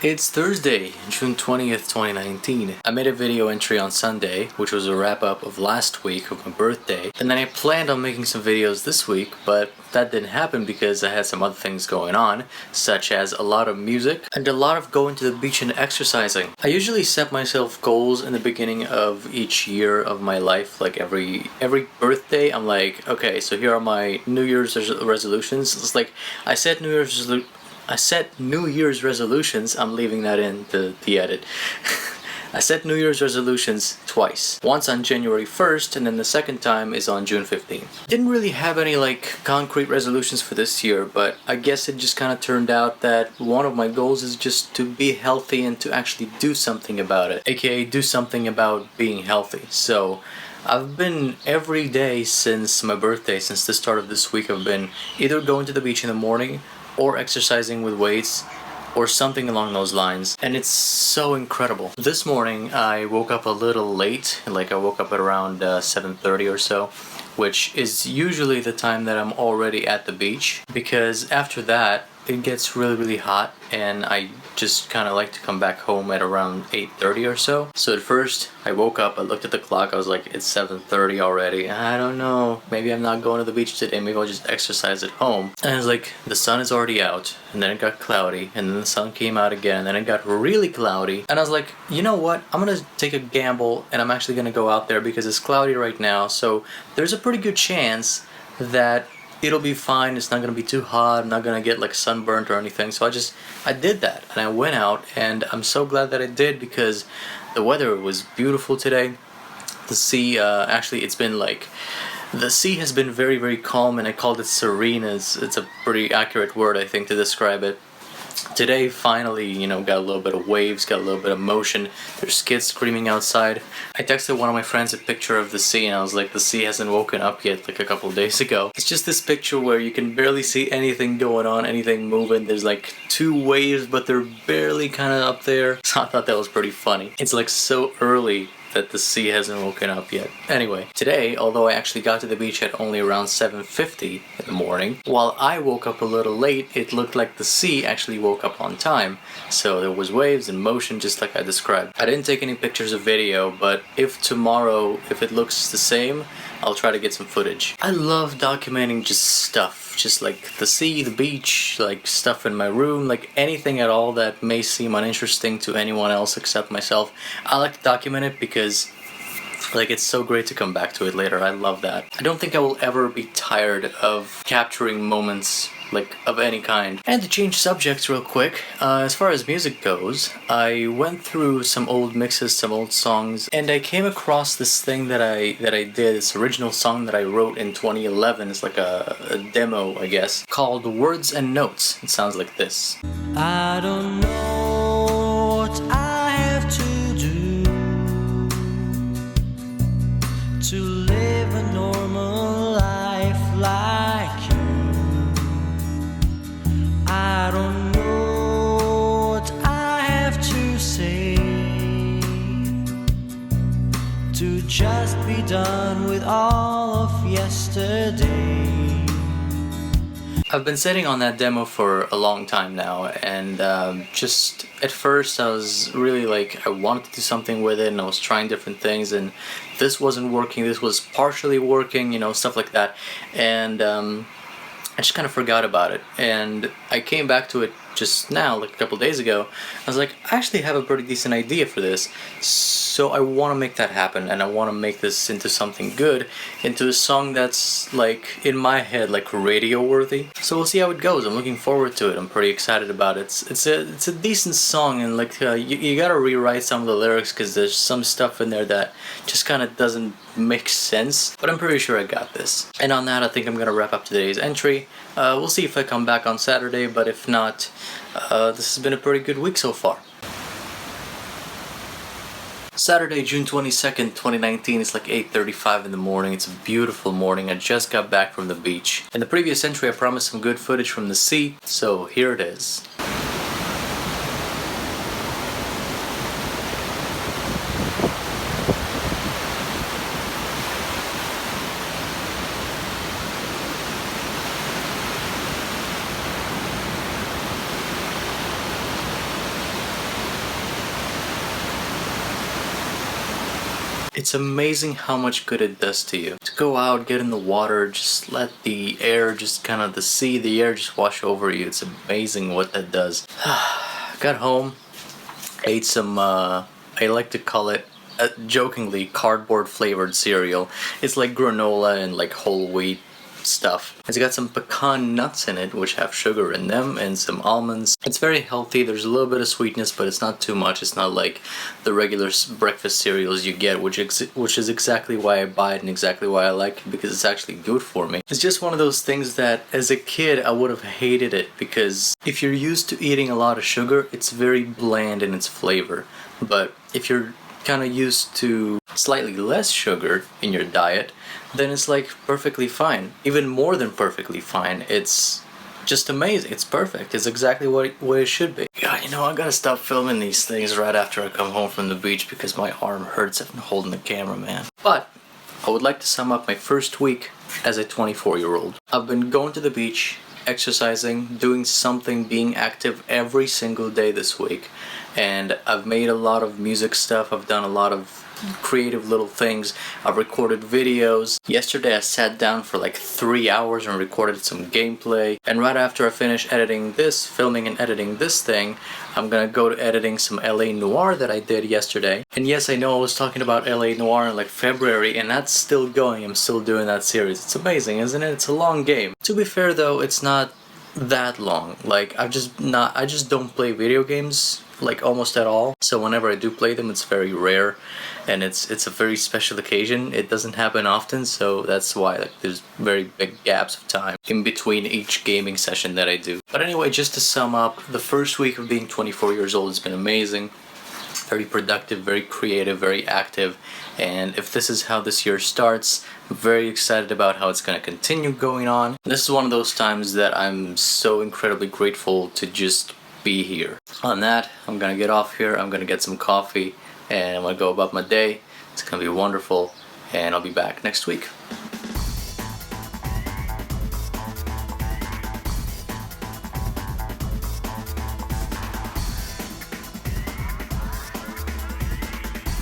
It's Thursday, June 20th, 2019. I made a video entry on Sunday, which was a wrap-up of last week of my birthday, and then I planned on making some videos this week, but that didn't happen because I had some other things going on, such as a lot of music and a lot of going to the beach and exercising. I usually set myself goals in the beginning of each year of my life, like every birthday. I'm like, okay, so here are my New Year's resolutions. It's like I set New Year's resolutions. I'm leaving that in the edit. I set New Year's resolutions twice. Once on January 1st, and then the second time is on June 15th. Didn't really have any concrete resolutions for this year, but I guess it just kind of turned out that one of my goals is just to be healthy and to actually do something about it, aka do something about being healthy. So I've been every day since my birthday, since the start of this week, I've been either going to the beach in the morning or exercising with weights or something along those lines, and it's so incredible. This morning I woke up a little late, I woke up at around 7:30 or so, which is usually the time that I'm already at the beach, because after that it gets really hot and I just kind of like to come back home at around 8:30 or so. So at first I woke up, I looked at the clock, I was like, it's 7:30 already. I don't know, maybe I'm not going to the beach today, maybe I'll just exercise at home. And it's like, the sun is already out, and then it got cloudy, and then the sun came out again, and then it got really cloudy. And I was like, you know what, I'm gonna take a gamble and I'm actually gonna go out there because it's cloudy right now, so there's a pretty good chance that it'll be fine, it's not gonna be too hot, I'm not gonna get sunburnt or anything. So I did that, and I went out, and I'm so glad that I did because the weather was beautiful today. The sea, actually it's been the sea has been very calm, and I called it serene. It's a pretty accurate word, I think, to describe it. Today finally, got a little bit of waves, got a little bit of motion. There's kids screaming outside. I texted one of my friends a picture of the sea, and I was like, the sea hasn't woken up yet, a couple of days ago. It's just this picture where you can barely see anything going on, anything moving. There's two waves, but they're barely kind of up there. So I thought that was pretty funny. It's so early that the sea hasn't woken up yet. Anyway, today, although I actually got to the beach at only around 7:50 in the morning, while I woke up a little late, it looked like the sea actually woke up on time. So there was waves and motion, just like I described. I didn't take any pictures or video, but if tomorrow, if it looks the same, I'll try to get some footage. I love documenting just stuff, just the sea, the beach, stuff in my room, anything at all that may seem uninteresting to anyone else except myself. I like to document it because it's so great to come back to it later. I love that. I don't think I will ever be tired of capturing moments of any kind. And to change subjects real quick, as far as music goes, I went through some old mixes, some old songs, and I came across this thing that I did, this original song that I wrote in 2011. It's a demo, I guess, called Words and Notes. It sounds like this. I don't know what I have to do to live a normal life like you. I don't know what I have to say to just be done with all of yesterday. I've been sitting on that demo for a long time now, and just at first I was really I wanted to do something with it, and I was trying different things, and this wasn't working, this was partially working, stuff like that, and I just kind of forgot about it, and I came back to it just now, a couple days ago. I was like, I actually have a pretty decent idea for this, so I want to make that happen, and I want to make this into something good, into a song that's in my head radio worthy. So we'll see how it goes. I'm looking forward to it. I'm pretty excited about it. It's a decent song, and you gotta rewrite some of the lyrics because there's some stuff in there that just kind of doesn't make sense, but I'm pretty sure I got this. And on that, I think I'm gonna wrap up today's entry. We'll see if I come back on Saturday, but if not, this has been a pretty good week so far. Saturday, June 22nd, 2019, it's 8:35 in the morning. It's a beautiful morning. I just got back from the beach. In the previous entry, I promised some good footage from the sea, so here it is. It's amazing how much good it does to you. To go out, get in the water, just let the air, just kind of the air just wash over you. It's amazing what that does. Got home, ate some, I like to call it, jokingly, cardboard flavored cereal. It's like granola and like whole wheat stuff. It's got some pecan nuts in it, which have sugar in them, and some almonds. It's very healthy. There's a little bit of sweetness, but it's not too much. It's not like the regular breakfast cereals you get, which is exactly why I buy it and exactly why I like it, because it's actually good for me. It's just one of those things that as a kid I would have hated it, because if you're used to eating a lot of sugar, it's very bland in its flavor. But if you're kind of used to slightly less sugar in your diet, then it's like perfectly fine. Even more than perfectly fine. It's just amazing. It's perfect. It's exactly what it should be. God, you know, I gotta stop filming these things right after I come home from the beach because my arm hurts from holding the camera, man. But I would like to sum up my first week as a 24-year-old. I've been going to the beach, exercising, doing something, being active every single day this week. And I've made a lot of music stuff. I've done a lot of creative little things. I've recorded videos. Yesterday I sat down for like 3 hours and recorded some gameplay. And right after I finish filming and editing this thing, I'm gonna go to editing some LA Noir that I did yesterday. And yes, I know I was talking about LA Noir in like February, and that's still going. I'm still doing that series. It's amazing, isn't it? It's a long game. To be fair though, it's not that long. Like I just don't play video games like almost at all. So whenever I do play them, it's very rare, and it's a very special occasion. It doesn't happen often, so that's why like there's very big gaps of time in between each gaming session that I do. But anyway, just to sum up, the first week of being 24 years old has been amazing. Very productive, very creative, very active, and if this is how this year starts, I'm very excited about how it's going to continue going on. This is one of those times that I'm so incredibly grateful to just be here. On that, I'm gonna get off here. I'm gonna get some coffee and I'm gonna go about my day. It's gonna be wonderful, and I'll be back next week.